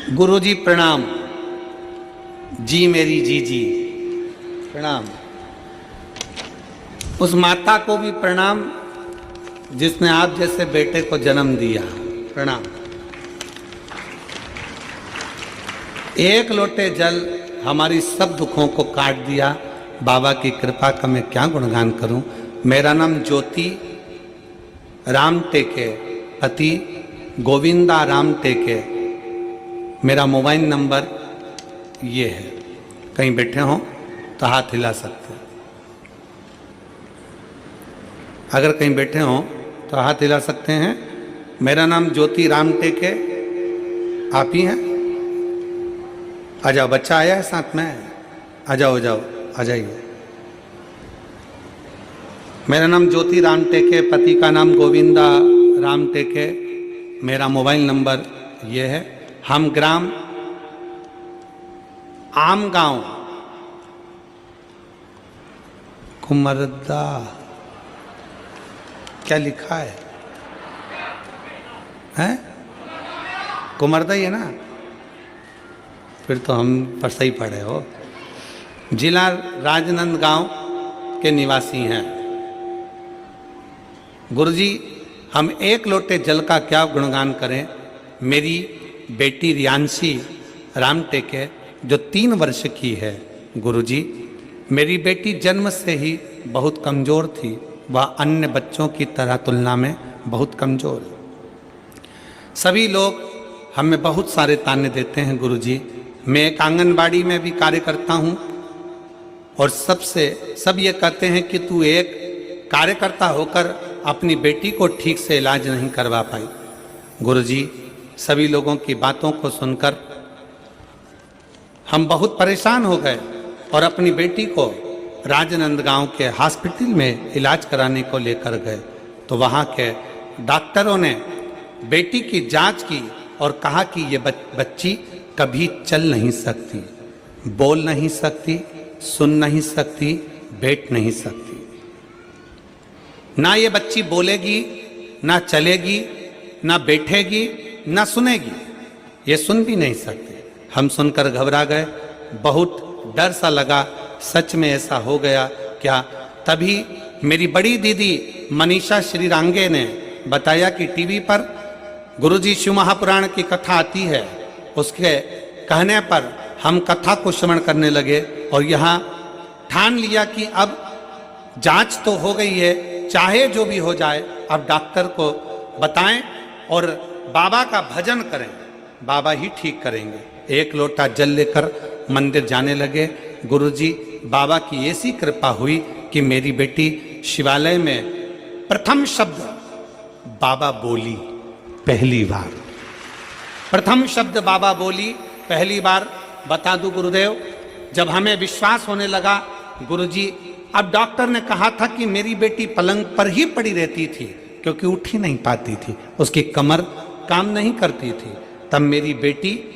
गुरुजी प्रणाम। जी मेरी जी प्रणाम। उस माता को भी प्रणाम जिसने आप जैसे बेटे को जन्म दिया। प्रणाम। एक लोटे जल हमारी सब दुखों को काट दिया। बाबा की कृपा का मैं क्या गुणगान करूं। मेरा नाम ज्योति राम टेके, पति गोविंदा राम टेके। मेरा मोबाइल नंबर ये है। कहीं बैठे हों तो हाथ हिला सकते हैं। अगर कहीं बैठे हों तो हाथ हिला सकते हैं। मेरा नाम ज्योति राम टेके। आप ही हैं? आ जाओ, बच्चा आया है साथ में। आ जाओ आ जाइए। मेरा नाम ज्योति राम टेके, पति का नाम गोविंदा राम टेके। मेरा मोबाइल नंबर ये है। हम ग्राम आम गांव कुमरदा, क्या लिखा है? हैं? कुमरदा ही है ना? फिर तो हम पर सही पढ़े हो। जिला राजनांदगांव के निवासी हैं। गुरुजी, हम एक लोटे जल का क्या गुणगान करें। मेरी बेटी रियांशी राम टेके जो 3 वर्ष की है। गुरुजी, मेरी बेटी जन्म से ही बहुत कमज़ोर थी। वह अन्य बच्चों की तरह तुलना में बहुत कमज़ोर है। सभी लोग हमें बहुत सारे ताने देते हैं। गुरुजी, मैं एक आंगनबाड़ी में भी कार्य करता हूँ और सब ये कहते हैं कि तू एक कार्यकर्ता होकर अपनी बेटी को ठीक से इलाज नहीं करवा पाई। गुरुजी, सभी लोगों की बातों को सुनकर हम बहुत परेशान हो गए और अपनी बेटी को राजनांदगांव के हॉस्पिटल में इलाज कराने को लेकर गए तो वहाँ के डॉक्टरों ने बेटी की जांच की और कहा कि ये बच्ची कभी चल नहीं सकती, बोल नहीं सकती, सुन नहीं सकती, बैठ नहीं सकती। ना ये बच्ची बोलेगी, ना चलेगी, ना बैठेगी, ना सुनेगी। ये सुन भी नहीं सकती। हम सुनकर घबरा गए। बहुत डर सा लगा। सच में ऐसा हो गया क्या? तभी मेरी बड़ी दीदी मनीषा श्रीरांगे ने बताया कि टीवी पर गुरुजी शिव महापुराण की कथा आती है। उसके कहने पर हम कथा को श्रवण करने लगे और यहाँ ठान लिया कि अब जांच तो हो गई है, चाहे जो भी हो जाए अब डॉक्टर को बताएं और बाबा का भजन करें, बाबा ही ठीक करेंगे। एक लोटा जल लेकर मंदिर जाने लगे। गुरुजी, बाबा की ऐसी कृपा हुई कि मेरी बेटी शिवालय में प्रथम शब्द बाबा बोली पहली बार। प्रथम शब्द बाबा बोली पहली बार। बता दूं गुरुदेव, जब हमें विश्वास होने लगा, गुरुजी अब डॉक्टर ने कहा था कि मेरी बेटी पलंग पर ही पड़ी रहती थी क्योंकि उठ ही नहीं पाती थी, उसकी कमर काम नहीं करती थी। तब मेरी बेटी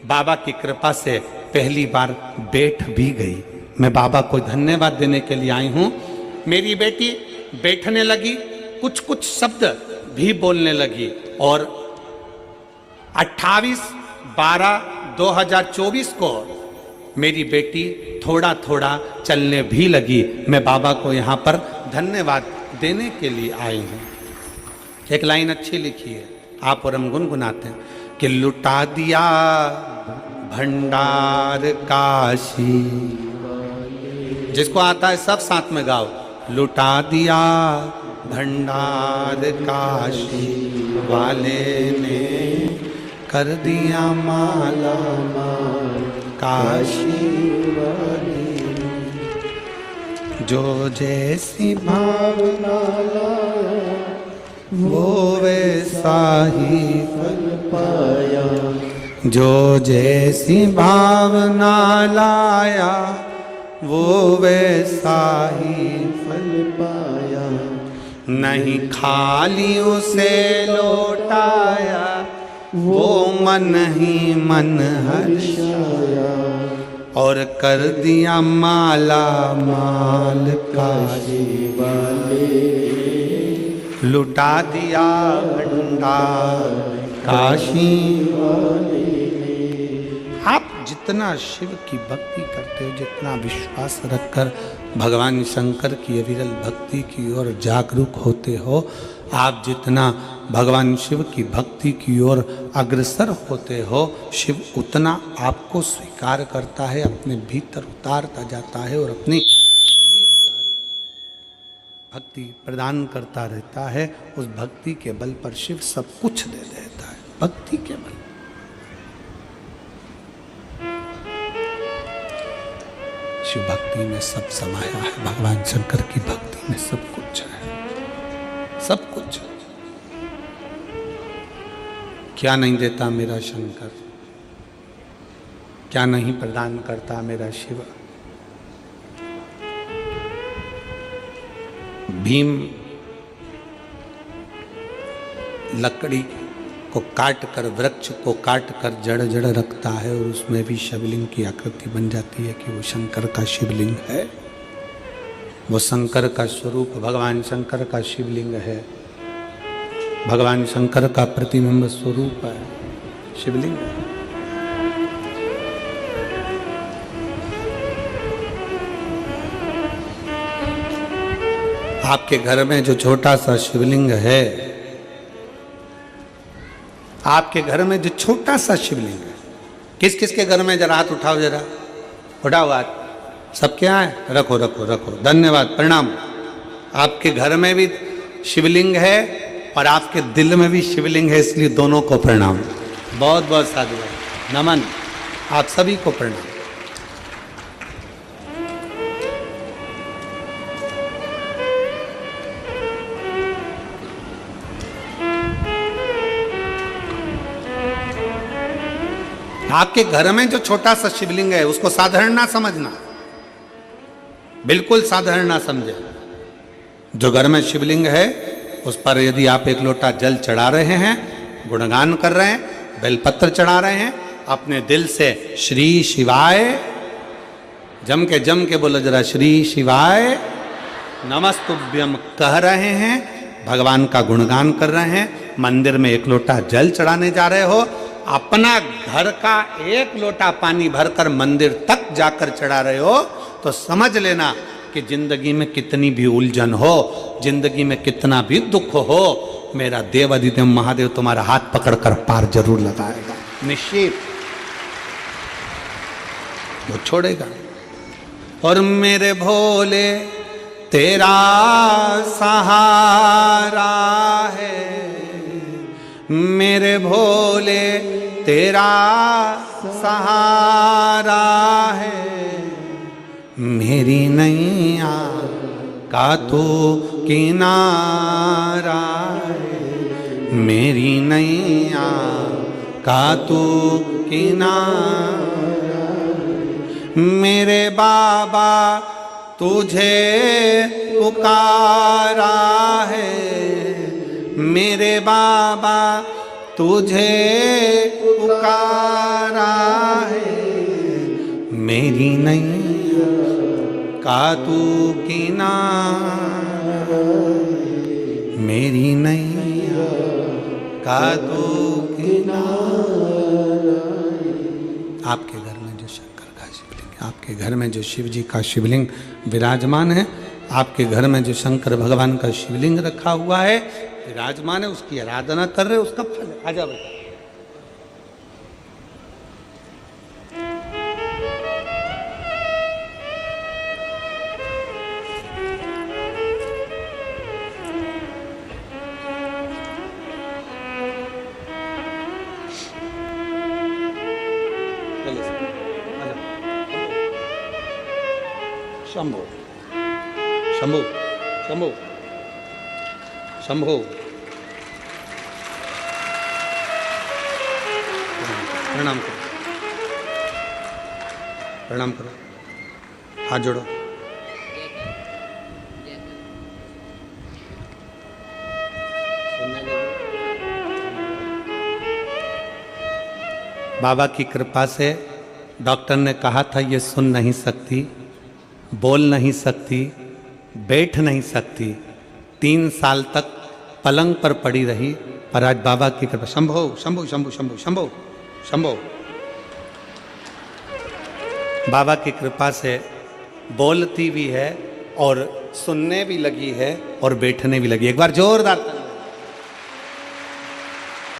बाबा की कृपा से पहली बार बैठ भी गई। मैं बाबा को धन्यवाद देने के लिए आई हूँ। मेरी बेटी बैठने लगी, कुछ शब्द भी बोलने लगी और 28/12/2024 को मेरी बेटी थोड़ा थोड़ा चलने भी लगी। मैं बाबा को यहाँ पर धन्यवाद देने के लिए आई हूँ। एक लाइन अच्छी लिखी है, आप और हम गुनगुनाते हैं कि लुटा दिया भंडार काशी। जिसको आता है सब साथ में गाओ। लुटा दिया भंडार काशी वाले ने, कर दिया माला माल काशी वाले। जो जैसी भावना लाया वो वैसा ही फल पाया। जो जैसी भावना लाया वो वैसा ही फल पाया। नहीं खाली उसे लौटाया, वो मन ही मन हर्षाया और कर दिया माला माल काशी वाले। लुटा दिया भंडार काशी वाले ने। आप जितना शिव की भक्ति करते हो, जितना विश्वास रखकर भगवान शंकर की अविरल भक्ति की ओर जागरूक होते हो, आप जितना भगवान शिव की भक्ति की ओर अग्रसर होते हो, शिव उतना आपको स्वीकार करता है, अपने भीतर उतारता जाता है और अपनी भक्ति प्रदान करता रहता है। उस भक्ति के बल पर शिव सब कुछ दे देता है, भक्ति के बल। शिव भक्ति में सब समाया है, भगवान शंकर की भक्ति में सब कुछ है, सब कुछ। क्या नहीं देता मेरा शंकर, क्या नहीं प्रदान करता मेरा शिव। भीम लकड़ी को काट कर, वृक्ष को काट कर जड़ जड़ रखता है और उसमें भी शिवलिंग की आकृति बन जाती है कि वो शंकर का शिवलिंग है, वो शंकर का स्वरूप भगवान शंकर का शिवलिंग है, भगवान शंकर का प्रतिबिंब स्वरूप है, शिवलिंग है। आपके घर में जो छोटा सा शिवलिंग है, आपके घर में जो छोटा सा शिवलिंग है, किस किस के घर में, जरा हाथ उठाओ, जरा उठाओ हाथ। सब क्या है? रखो रखो रखो, धन्यवाद, प्रणाम। आपके घर में भी शिवलिंग है और आपके दिल में भी शिवलिंग है, इसलिए दोनों को प्रणाम। बहुत बहुत साधुवाद, नमन, आप सभी को प्रणाम। आपके घर में जो छोटा सा शिवलिंग है उसको साधारण ना समझना, बिल्कुल साधारण ना समझे। जो घर में शिवलिंग है उस पर यदि आप एक लोटा जल चढ़ा रहे हैं, गुणगान कर रहे हैं, बेलपत्र चढ़ा रहे हैं, अपने दिल से श्री शिवाय जम के बोलो जरा, श्री शिवाय नमस्तुभ्यम कह रहे हैं, भगवान का गुणगान कर रहे हैं, मंदिर में एक लोटा जल चढ़ाने जा रहे हो, अपना घर का एक लोटा पानी भरकर मंदिर तक जाकर चढ़ा रहे हो, तो समझ लेना कि जिंदगी में कितनी भी उलझन हो, जिंदगी में कितना भी दुख हो, मेरा देव अधिदेव महादेव तुम्हारा हाथ पकड़कर पार जरूर लगाएगा, निश्चित वो छोड़ेगा। और मेरे भोले तेरा सहारा है, मेरे भोले तेरा सहारा है, मेरी नैया का तू किनारा है, मेरी नैया का तू किनारा, मेरे बाबा तुझे पुकारा है, मेरे बाबा तुझे पुकारा है, मेरी नैया का तू किनारा, मेरी नैया का तू किनारा। आपके घर में जो शंकर का शिवलिंग, आपके घर में जो शिव जी का शिवलिंग विराजमान है, आपके घर में जो शंकर भगवान का शिवलिंग रखा हुआ है, विराजमान है, उसकी आराधना कर रहे हो, उसका फल है। आजा बेटा, शंभो शंभो शंभो शंभो, प्रणाम करो, प्रणाम करो, हाथ जोड़ो। बाबा की कृपा से डॉक्टर ने कहा था ये सुन नहीं सकती, बोल नहीं सकती, बैठ नहीं सकती, 3 साल तक पलंग पर पड़ी रही, पर आज बाबा की कृपा, शंभो शंभो शंभो शंभो शंभो शंभो बाबा की कृपा से बोलती भी है और सुनने भी लगी है और बैठने भी लगी। एक बार जोरदार ताली।